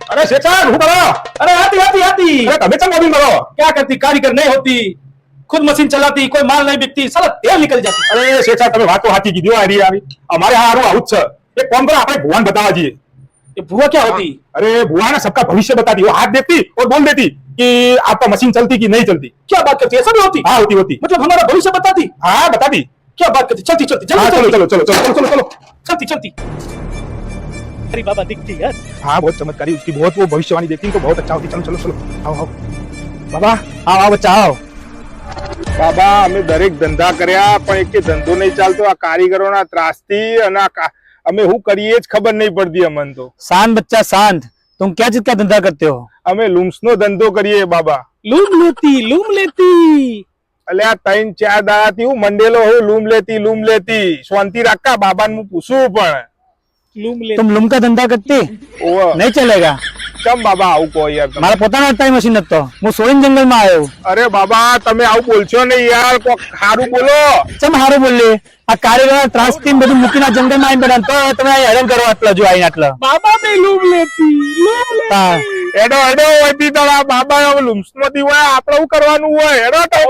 अरे शेखर हूँ करो। अरे आती आती आती। अरे तबे चल मॉर्निंग करो। क्या करती, कारीगर नहीं होती, खुद मशीन चलाती, कोई माल नहीं बिकती, साला तेल निकल जाती। अरे शेखर તમે વાત તો સાચી કીધી હો આરી આવી અમારે હારું આવું જ છે એક કામ કરો આપણે ભુવાન બતાવવા જઈએ ये बुआ क्या होती? अरे भुआ ना सबका भविष्य बताती वो हाथ देखती और बोल देती कि आपका मशीन चलती कि नहीं चलती क्या बात करती, ऐसा भी होती? हाँ होती होती मतलब हमारा भविष्य बताती? हाँ बताती क्या बात करती, चलती चलती हाँ जल्दी चलो चलती, चलो चलो चलो चलो चलो चलती चलती। अरे बाबा दिखती यार। हाँ बहुत चमत्कारी उसकी बहुत वो भविष्यवाणी देखती तो बहुत अच्छा होती चलो चलो चलो आओ आओ बाबा आओ आओ बच्चा आओ બાબા અમે દરેક ધંધા કર્યા પણ એક ધંધો નહીં ચાલતો આ કારીગરોના ત્રાસથી અને અમે શું કરીએ જ ખબર નહીં પડતી અમને તો शांत बच्चा शांत। तुम क्या चीज का धंधा करते हो? અમે લૂમ્સનો ધંધો કરીએ બાબા लूम लेती। એટલે આ 3-4 દાડાથી હું મંડેલો હું લૂમ લેતી શાંતિ રાખા બાબાને હું પૂછું પણ लूम लेती। तुम लूम का धंधा करते? ઓવ नहीं चलेगा। કેમ બાબા આવું કહો યાર તમે? મારા પોતાનો ટાઈમ મશીન હતો, હું સોઈન જંગલ માં આવ્યો। અરે બાબા તમે આવું બોલશો નહીં યાર કોક સારું બોલો ચમ હારું બોલે? આ કારીગર ત્રાસ થી બધું મૂકીને જંગલ માં આવીને બેઠા તો તમે હેરાન કરો આટલા જો આવીને આટલા बाबा भी लूम लेती। હા। એડો એડો હોયતી તારા બાબા લૂમ્સમાંથી હોય આપણે શું કરવાનું હોય એડો તો